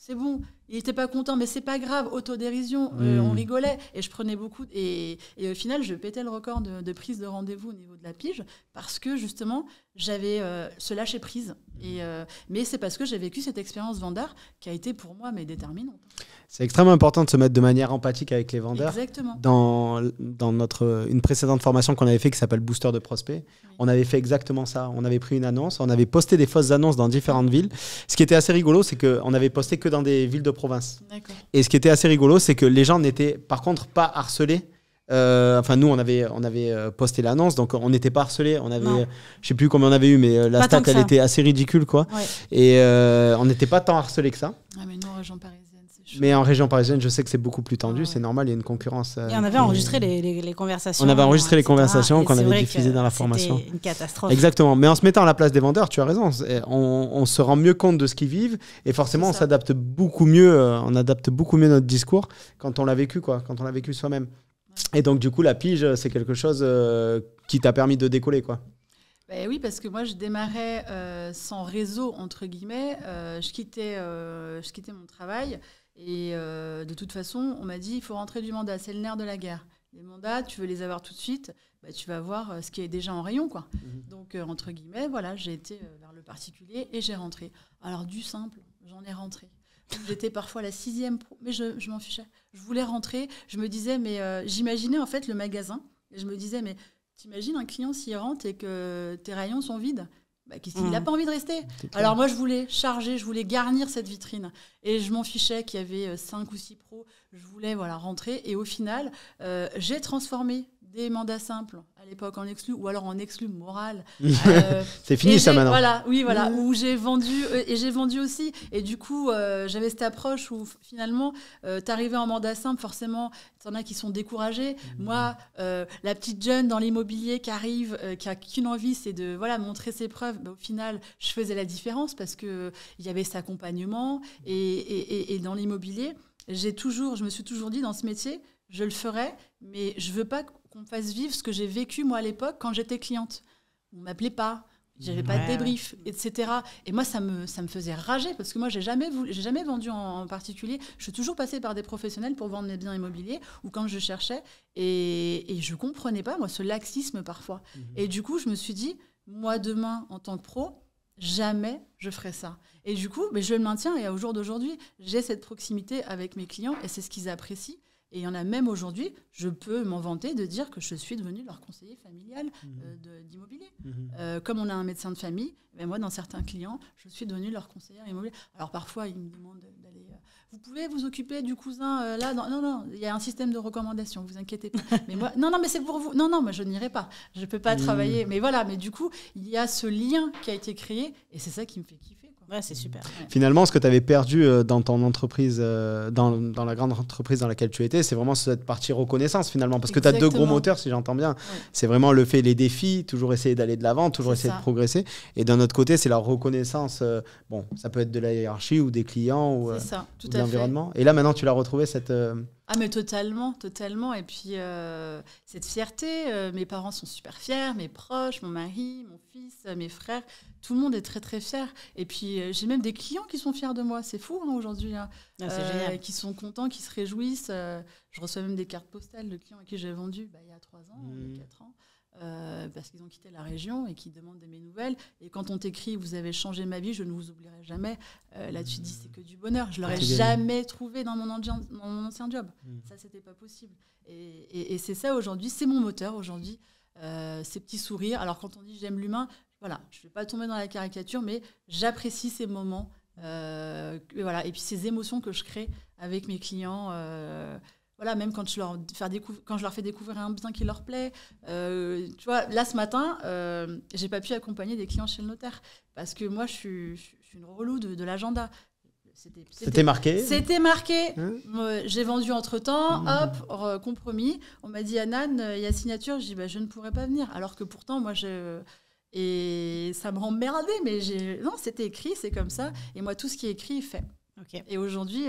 c'est bon. Il n'était pas content, mais c'est pas grave, autodérision, on rigolait. Et je prenais beaucoup. Et au final, je pétais le record de prise de rendez-vous au niveau de la pige parce que justement, j'avais ce lâcher prise. Mais c'est parce que j'ai vécu cette expérience vendeur qui a été pour moi déterminante. C'est extrêmement important de se mettre de manière empathique avec les vendeurs. Exactement. Dans une précédente formation qu'on avait fait qui s'appelle Booster de prospects, on avait fait exactement ça. On avait pris une annonce, on avait posté des fausses annonces dans différentes villes. Ce qui était assez rigolo, c'est qu'on avait posté que dans des villes de province. D'accord. Et ce qui était assez rigolo, c'est que les gens n'étaient par contre pas harcelés. Nous, on avait posté l'annonce, donc on n'était pas harcelés. On avait, je sais plus combien on avait eu, mais la stat, elle était assez ridicule, quoi. Ouais. Et on n'était pas tant harcelés que ça. Ah, mais nous, en région parisienne, c'est chaud. Mais en région parisienne, je sais que c'est beaucoup plus tendu. C'est normal, il y a une concurrence. Et on avait enregistré les conversations. On avait enregistré les conversations qu'on avait diffusées dans la formation. C'était une catastrophe. Exactement. Mais en se mettant à la place des vendeurs, tu as raison. On se rend mieux compte de ce qu'ils vivent et forcément, on s'adapte beaucoup mieux. On adapte beaucoup mieux notre discours quand on l'a vécu, quoi. Quand on l'a vécu soi-même. Et donc, du coup, la pige, c'est quelque chose qui t'a permis de décoller, quoi. Oui, parce que moi, je démarrais sans réseau, entre guillemets. Je quittais mon travail. Et de toute façon, on m'a dit, il faut rentrer du mandat. C'est le nerf de la guerre. Les mandats, tu veux les avoir tout de suite, tu vas voir ce qui est déjà en rayon, quoi. Donc, entre guillemets, voilà, j'ai été vers le particulier et j'ai rentré. Alors, du simple, j'en ai rentré. J'étais parfois la 6e pro, mais je m'en fichais. Je voulais rentrer. Je me disais, mais j'imaginais en fait le magasin. Et je me disais, mais t'imagines un client s'il rentre et que tes rayons sont vides, il n'a pas envie de rester. Alors moi, je voulais charger, je voulais garnir cette vitrine. Et je m'en fichais qu'il y avait 5 ou 6 pros. Je voulais rentrer. Et au final, j'ai transformé des mandats simples à l'époque en exclu ou alors en exclu moral. C'est fini ça maintenant. Voilà, où j'ai vendu et j'ai vendu aussi. Et du coup, j'avais cette approche où finalement, t'arrivais en mandat simple, forcément, t'en as qui sont découragés. Moi, la petite jeune dans l'immobilier qui arrive, qui a qu'une envie, c'est de montrer ses preuves. Au final, je faisais la différence parce que il y avait cet accompagnement et dans l'immobilier, je me suis toujours dit dans ce métier, je le ferai, mais je veux pas qu'on me fasse vivre ce que j'ai vécu moi à l'époque quand j'étais cliente. On m'appelait pas, j'avais pas de débrief, etc. Et moi ça me faisait rager parce que moi j'ai jamais vendu en particulier. Je suis toujours passée par des professionnels pour vendre mes biens immobiliers ou quand je cherchais et je comprenais pas moi ce laxisme parfois. Et du coup je me suis dit moi demain en tant que pro jamais je ferai ça. Et du coup je le maintiens et au jour d'aujourd'hui j'ai cette proximité avec mes clients et c'est ce qu'ils apprécient. Et il y en a même aujourd'hui, je peux m'en vanter de dire que je suis devenue leur conseiller familial d'immobilier. Comme on a un médecin de famille, moi, dans certains clients, je suis devenue leur conseillère immobilière. Alors parfois, ils me demandent d'aller... vous pouvez vous occuper du cousin là Non, il y a un système de recommandation, vous inquiétez pas. Mais moi, non, mais c'est pour vous. Non, moi, je n'irai pas. Je ne peux pas travailler. Mais voilà, mais du coup, il y a ce lien qui a été créé et c'est ça qui me fait kiffer. Ouais, c'est super. Finalement, ce que tu avais perdu dans ton entreprise, dans la grande entreprise dans laquelle tu étais, c'est vraiment cette partie reconnaissance finalement. Parce que tu as 2 gros moteurs, si j'entends bien. Ouais. C'est vraiment le fait, les défis, toujours essayer d'aller de l'avant, toujours essayer de progresser. Et d'un autre côté, c'est la reconnaissance. Ça peut être de la hiérarchie ou des clients ou de l'environnement. Et là, maintenant, tu l'as retrouvé cette... Ah mais totalement. Et puis cette fierté, mes parents sont super fiers, mes proches, mon mari, mon fils, mes frères, tout le monde est très très fier. Et puis j'ai même des clients qui sont fiers de moi, c'est fou aujourd'hui, c'est génial. Qui sont contents, qui se réjouissent. Je reçois même des cartes postales de clients à qui j'ai vendu il y a 3 ans, 4 ans. Parce qu'ils ont quitté la région et qui demandent de mes nouvelles. Et quand on t'écrit « Vous avez changé ma vie, je ne vous oublierai jamais », là tu dis c'est que du bonheur. Je ne l'aurais jamais trouvé dans mon ancien job. Ça, c'était pas possible. Et c'est ça aujourd'hui, c'est mon moteur aujourd'hui. Ces petits sourires. Alors quand on dit « J'aime l'humain », voilà, je ne vais pas tomber dans la caricature, mais j'apprécie ces moments. Et puis ces émotions que je crée avec mes clients. Voilà, même quand je leur fais découvrir un bien qui leur plaît. Tu vois, là, ce matin, j'ai pas pu accompagner des clients chez le notaire parce que moi, je suis une relou de l'agenda. C'était marqué. C'était marqué. J'ai vendu entre-temps, compromis. On m'a dit, Anan, il y a signature. Je dis, je ne pourrais pas venir. Alors que pourtant, moi, et ça me rend merdée, mais non, c'était écrit, c'est comme ça. Et moi, tout ce qui est écrit est fait. Okay. Et aujourd'hui,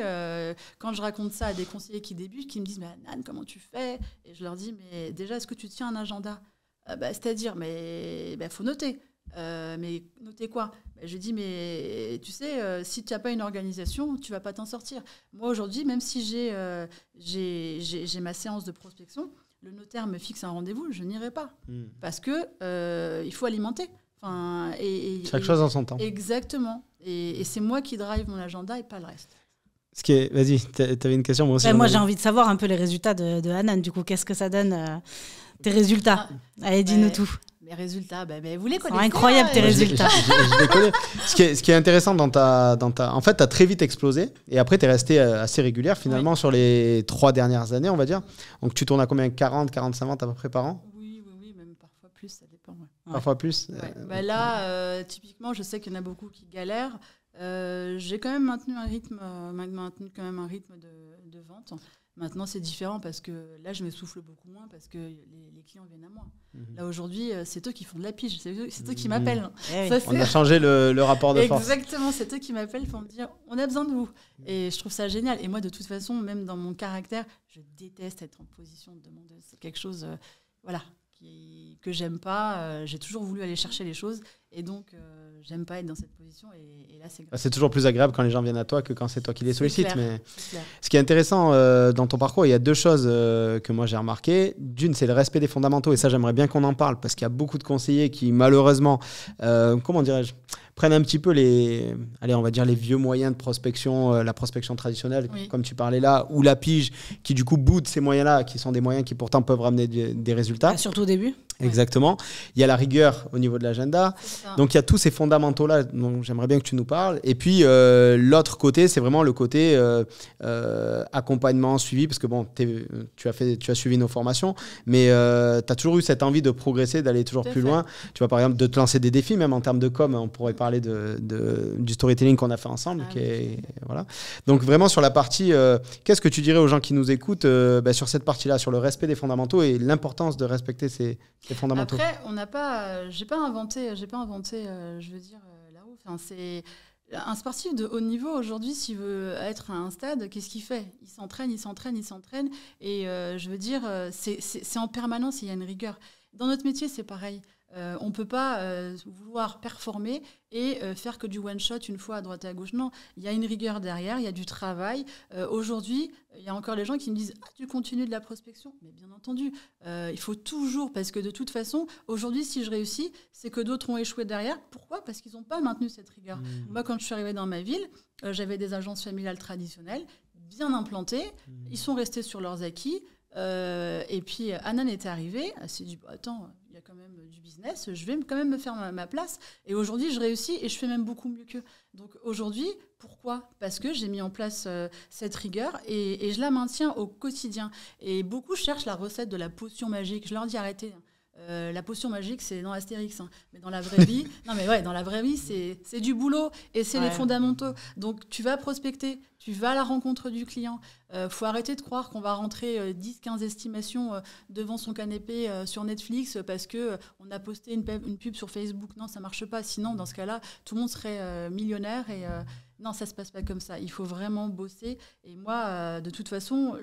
quand je raconte ça à des conseillers qui débutent, qui me disent « Mais Anan, comment tu fais ?» Et je leur dis « Mais déjà, est-ce que tu tiens un agenda ?» C'est-à-dire, mais faut noter. Mais notez quoi ? Je dis, mais tu sais, si tu n'as pas une organisation, tu ne vas pas t'en sortir. Moi, aujourd'hui, même si j'ai ma séance de prospection, le notaire me fixe un rendez-vous, je n'irai pas. Parce que il faut alimenter. Chaque chose en son temps. Exactement. Et c'est moi qui drive mon agenda et pas le reste. Vas-y, tu avais une question, moi aussi. Moi, j'ai envie de savoir un peu les résultats de Hanan. Du coup, qu'est-ce que ça donne, tes résultats ? Allez, dis-nous tout. Mes résultats, vous les connaissez. C'est incroyable, tes résultats. Je les connais. Ce qui est intéressant dans ta... En fait, tu as très vite explosé et après, tu es resté assez régulière finalement sur les 3 dernières années, on va dire. Donc, tu tournes à combien ? 40, 45 ventes à peu près par an ? Oui, même parfois plus, ça dépend. Parfois plus Là, typiquement, je sais qu'il y en a beaucoup qui galèrent. J'ai quand même maintenu un rythme, de vente. Maintenant, c'est différent parce que là, je m'essouffle beaucoup moins parce que les clients viennent à moi. Là, aujourd'hui, c'est eux qui font de la pige, c'est eux qui m'appellent. On a changé le rapport de force. Exactement, c'est eux qui m'appellent pour me dire on a besoin de vous. Et je trouve ça génial. Et moi, de toute façon, même dans mon caractère, je déteste être en position de demandeuse. C'est quelque chose que j'aime pas. J'ai toujours voulu aller chercher les choses. Et donc, j'aime pas être dans cette position. Et là, c'est grave. C'est toujours plus agréable quand les gens viennent à toi que quand c'est toi qui les sollicites. Mais clair. Ce qui est intéressant dans ton parcours, il y a 2 choses que moi j'ai remarquées. D'une, c'est le respect des fondamentaux. Et ça, j'aimerais bien qu'on en parle parce qu'il y a beaucoup de conseillers qui, malheureusement, prennent un petit peu les vieux moyens de prospection, la prospection traditionnelle, comme tu parlais là, ou la pige, qui du coup boudent ces moyens-là, qui sont des moyens qui pourtant peuvent ramener des résultats. Surtout au début. Exactement. Il y a la rigueur au niveau de l'agenda. Donc, il y a tous ces fondamentaux-là dont j'aimerais bien que tu nous parles. Et puis, l'autre côté, c'est vraiment le côté accompagnement, suivi, parce que tu as suivi nos formations, mais tu as toujours eu cette envie de progresser, d'aller toujours plus loin. Tu vois, par exemple, de te lancer des défis, même en termes de com. On pourrait parler du storytelling qu'on a fait ensemble. Voilà. Donc, vraiment, sur la partie, qu'est-ce que tu dirais aux gens qui nous écoutent sur cette partie-là, sur le respect des fondamentaux et l'importance de respecter ces fondamentaux. Après, j'ai pas inventé, je veux dire, là-haut. Enfin, c'est un sportif de haut niveau aujourd'hui, s'il veut être à un stade, qu'est-ce qu'il fait ? Il s'entraîne. Et je veux dire, c'est en permanence, il y a une rigueur. Dans notre métier, c'est pareil. On ne peut pas vouloir performer et faire que du one-shot une fois à droite et à gauche. Non, il y a une rigueur derrière, il y a du travail. Aujourd'hui, il y a encore les gens qui me disent « tu continues de la prospection ?» Mais bien entendu, il faut toujours, parce que de toute façon, aujourd'hui, si je réussis, c'est que d'autres ont échoué derrière. Pourquoi ? Parce qu'ils n'ont pas maintenu cette rigueur. Moi, quand je suis arrivée dans ma ville, j'avais des agences familiales traditionnelles, bien implantées. Ils sont restés sur leurs acquis. Et puis, Hanan était arrivée. Elle s'est dit « attends, il y a quand même du business, je vais quand même me faire ma place. » Et aujourd'hui, je réussis et je fais même beaucoup mieux qu'eux. Donc aujourd'hui, pourquoi ? Parce que j'ai mis en place cette rigueur et je la maintiens au quotidien. Et beaucoup cherchent la recette de la potion magique. Je leur dis arrêtez. La potion magique, c'est dans Astérix. Mais dans la vraie vie, dans la vraie vie, c'est du boulot et c'est les fondamentaux. Donc tu vas prospecter, tu vas à la rencontre du client. Faut arrêter de croire qu'on va rentrer 10-15 estimations devant son canapé sur Netflix parce qu'on a posté une pub sur Facebook. Non, ça marche pas. Sinon, dans ce cas-là, tout le monde serait millionnaire. Et non, ça se passe pas comme ça. Il faut vraiment bosser. Et moi, de toute façon,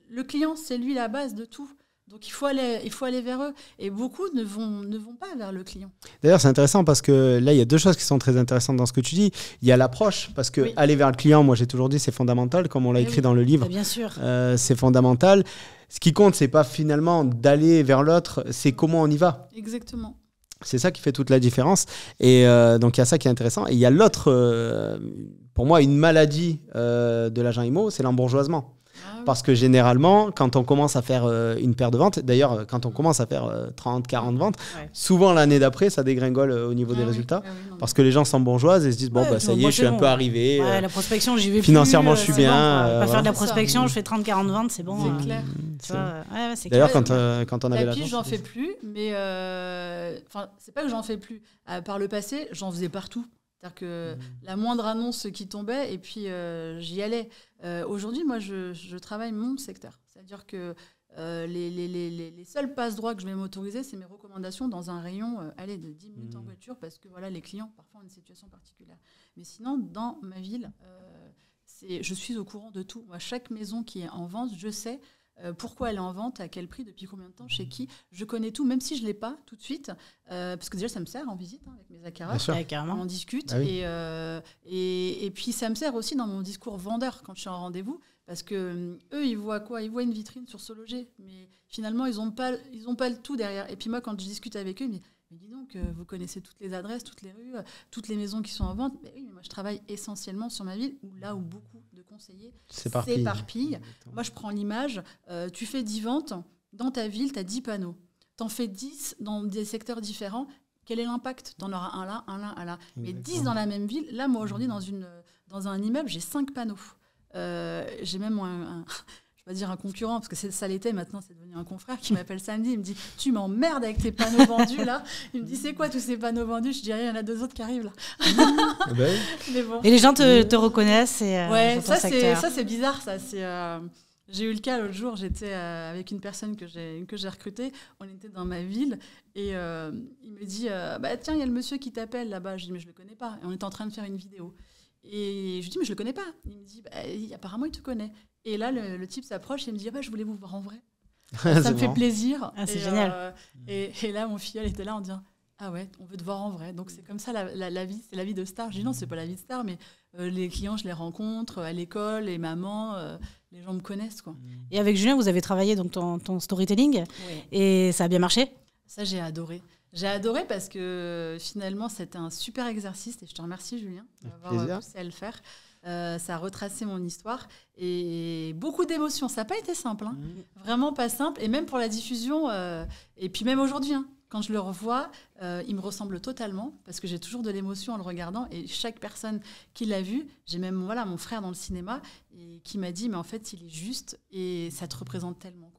le client, c'est lui la base de tout. Donc il faut aller vers eux. Et beaucoup ne vont pas vers le client. D'ailleurs, c'est intéressant parce que là, il y a 2 choses qui sont très intéressantes dans ce que tu dis. Il y a l'approche, parce que aller vers le client, moi j'ai toujours dit, c'est fondamental, comme on l'a écrit dans le livre. Bien sûr. C'est fondamental. Ce qui compte, c'est pas finalement d'aller vers l'autre, c'est comment on y va. Exactement. C'est ça qui fait toute la différence. Et donc il y a ça qui est intéressant. Et il y a l'autre, pour moi, une maladie de l'agent IMO, c'est l'embourgeoisement. Parce que généralement, quand on commence à faire une paire de ventes, d'ailleurs, quand on commence à faire 30, 40 ventes, souvent l'année d'après, ça dégringole au niveau des résultats. Parce que les gens s'embourgeoisent et se disent, ça y est, je suis un peu arrivé. La prospection, j'y vais financièrement, plus. Financièrement, je suis bien. On va faire de la prospection, je fais 30, 40 ventes, c'est bon. C'est clair. D'ailleurs, quand on avait la pige, j'en fais plus. Mais c'est pas que j'en fais plus. Par le passé, j'en faisais partout. C'est-à-dire que la moindre annonce qui tombait, et puis j'y allais. Aujourd'hui, moi, je travaille mon secteur. C'est-à-dire que les seuls passe-droits que je vais m'autoriser, c'est mes recommandations dans un rayon de 10 minutes en voiture, parce que les clients, parfois, ont une situation particulière. Mais sinon, dans ma ville, je suis au courant de tout. Moi, chaque maison qui est en vente, je sais pourquoi elle est en vente, à quel prix, depuis combien de temps, chez qui. Je connais tout, même si je ne l'ai pas tout de suite, parce que déjà ça me sert en visite avec mes acquéreurs, on discute. Ah oui. Et puis ça me sert aussi dans mon discours vendeur quand je suis en rendez-vous, parce que eux ils voient quoi? Ils voient une vitrine sur SoLoger, mais finalement ils n'ont pas le tout derrière. Et puis moi quand je discute avec eux, mais dis donc, vous connaissez toutes les adresses, toutes les rues, toutes les maisons qui sont en vente. Mais oui, mais moi je travaille essentiellement sur ma ville, là où beaucoup de conseillers s'éparpillent. Moi je prends l'image, tu fais 10 ventes, dans ta ville tu as 10 panneaux. Tu en fais 10 dans des secteurs différents. Quel est l'impact? Tu en auras un là, un là, un là. Mais 10 dans la même ville. Là, moi aujourd'hui dans un immeuble, j'ai 5 panneaux. J'ai même je vais pas dire un concurrent, parce que ça l'était, maintenant c'est devenu un confrère qui m'appelle samedi, il me dit « Tu m'emmerdes avec tes panneaux vendus là ?» Il me dit « C'est quoi tous ces panneaux vendus ?» Je dis « Il y en a 2 autres qui arrivent là. » Mais bon. Et les gens te reconnaissent ouais, ça c'est bizarre, ça. J'ai eu le cas l'autre jour, j'étais avec une personne que j'ai recrutée, on était dans ma ville, et il me dit « Tiens, il y a le monsieur qui t'appelle là-bas. » Je dis « Mais je le connais pas. » Et on était en train de faire une vidéo. Et je lui dis « Mais je le connais pas. » Il me dit « Apparemment, il te connaît. » Et là, le type s'approche et me dit « Je voulais vous voir en vrai. » Ça me fait plaisir. C'est génial. Et là, mon filleul était là en disant « Ah ouais, on veut te voir en vrai. » Donc c'est comme ça la vie, c'est la vie de star. Je dis « Non, c'est pas la vie de star, mais les clients, je les rencontre à l'école, les mamans, les gens me connaissent. » quoi. Et avec Julien, vous avez travaillé donc ton storytelling, et ça a bien marché? Ça, j'ai adoré. J'ai adoré parce que finalement, c'était un super exercice, et je te remercie, Julien, d'avoir poussé à le faire. Ça a retracé mon histoire et beaucoup d'émotions. Ça n'a pas été simple, hein. Vraiment pas simple. Et même pour la diffusion, et puis même aujourd'hui, hein, quand je le revois, il me ressemble totalement parce que j'ai toujours de l'émotion en le regardant. Et chaque personne qui l'a vu, j'ai même mon frère dans le cinéma et qui m'a dit « Mais en fait, il est juste et ça te représente tellement. »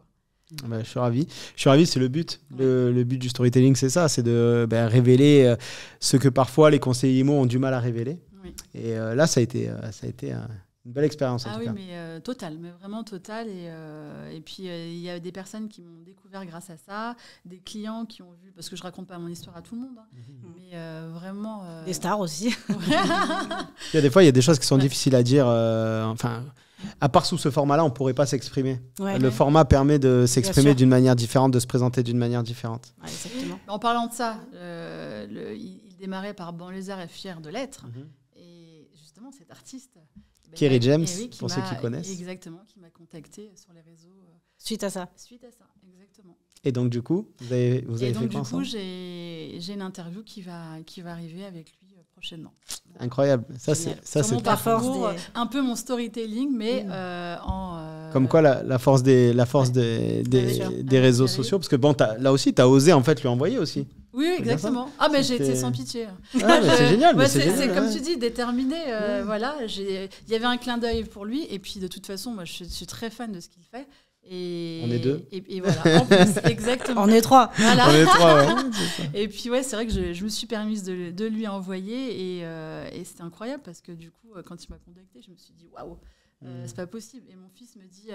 Je suis ravi. C'est le but. Le but du storytelling, c'est ça, c'est de révéler ce que parfois les conseillers IMO ont du mal à révéler. Oui. Et là, ça a été une belle expérience en tout cas. Mais total, mais vraiment total. Et puis il y a des personnes qui m'ont découvert grâce à ça, des clients qui ont vu, parce que je raconte pas mon histoire à tout le monde, hein, mais vraiment. Des stars aussi. Des fois, il y a des choses qui sont difficiles à dire. À part sous ce format-là, on ne pourrait pas s'exprimer. Le format permet de s'exprimer d'une manière différente, de se présenter d'une manière différente. Ouais, exactement. En parlant de ça, il démarrait par Banlieusard et fier de l'être. Et justement, cet artiste... Kerry James, pour ceux qui connaissent. Exactement, qui m'a contacté sur les réseaux. Suite à ça, exactement. Et donc, du coup, vous avez fait quoi ensemble ? Du coup, j'ai une interview qui va arriver avec lui prochainement. Incroyable. Ça, c'est mon parcours, un peu mon storytelling, mais comme quoi la force des réseaux sociaux, parce que bon, là aussi, tu as osé en fait lui envoyer aussi. Oui, exactement. Ah, mais j'ai été sans pitié. C'est génial. C'est comme tu dis, déterminé. Voilà, il y avait un clin d'œil pour lui, et puis de toute façon, moi, je suis très fan de ce qu'il fait. Et on est 2. Et voilà, en plus, exactement. On est 3. Voilà. On est 3, ouais. Et puis, c'est vrai que je me suis permise de lui envoyer. Et c'était incroyable parce que du coup, quand il m'a contacté, je me suis dit waouh, c'est pas possible. Et mon fils me dit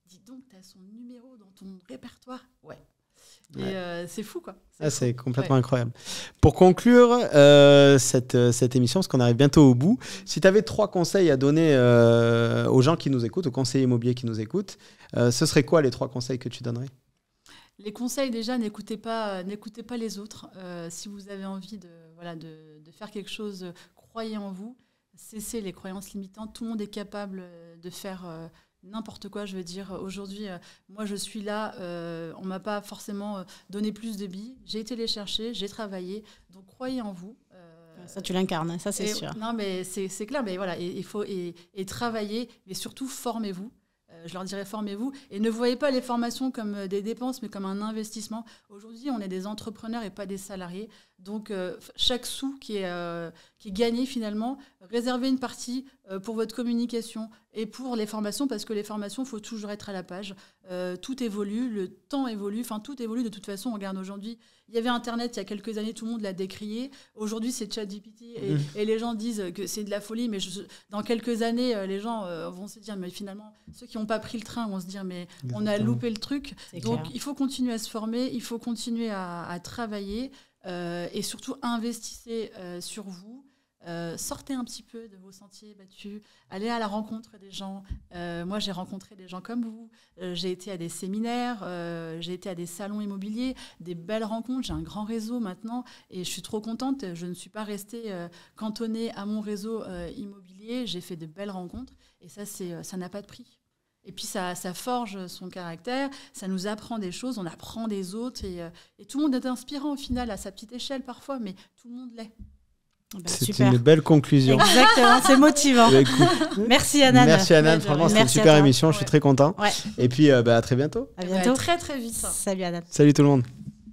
dis donc, tu as son numéro dans ton répertoire. Ouais. Et c'est fou, quoi. C'est complètement incroyable. Pour conclure cette émission, parce qu'on arrive bientôt au bout, si tu avais 3 conseils à donner aux gens qui nous écoutent, aux conseillers immobiliers qui nous écoutent, ce serait quoi les 3 conseils que tu donnerais ? Les conseils, déjà, n'écoutez pas les autres. Si vous avez envie de faire quelque chose, croyez en vous. Cessez les croyances limitantes. Tout le monde est capable de faire n'importe quoi. Je veux dire, aujourd'hui, moi, je suis là. On ne m'a pas forcément donné plus de billes. J'ai été les chercher, j'ai travaillé. Donc, croyez en vous. Ça, tu l'incarnes, ça, c'est sûr. Non, mais c'est clair. Mais voilà, il faut travailler, mais surtout, formez-vous. Je leur dirais, formez-vous. Et ne voyez pas les formations comme des dépenses, mais comme un investissement. Aujourd'hui, on est des entrepreneurs et pas des salariés. Donc, chaque sou qui est gagné, finalement, réservez une partie pour votre communication et pour les formations, parce que les formations, il faut toujours être à la page. Tout évolue, le temps évolue. Enfin, tout évolue de toute façon. On regarde aujourd'hui. Il y avait Internet il y a quelques années, tout le monde l'a décrié. Aujourd'hui, c'est ChatGPT et les gens disent que c'est de la folie. Mais dans quelques années, les gens vont se dire, mais finalement, ceux qui n'ont pas pris le train vont se dire, mais on a loupé le truc. Donc, il faut continuer à se former, il faut continuer à travailler et surtout investissez sur vous. sortez un petit peu de vos sentiers battus, allez à la rencontre des gens. Moi, j'ai rencontré des gens comme vous. J'ai été à des séminaires, j'ai été à des salons immobiliers, des belles rencontres. J'ai un grand réseau maintenant et je suis trop contente. Je ne suis pas restée cantonnée à mon réseau immobilier. J'ai fait de belles rencontres et ça n'a pas de prix. Et puis, ça forge son caractère, ça nous apprend des choses, on apprend des autres. Et tout le monde est inspirant au final, à sa petite échelle parfois, mais tout le monde l'est. C'est une belle conclusion. Exactement, c'est motivant. Merci Hanan. Merci Hanan, franchement c'était une super émission, je suis très content. Ouais. Et puis à très bientôt. À bientôt. Très très vite. Salut Hanan. Salut tout le monde.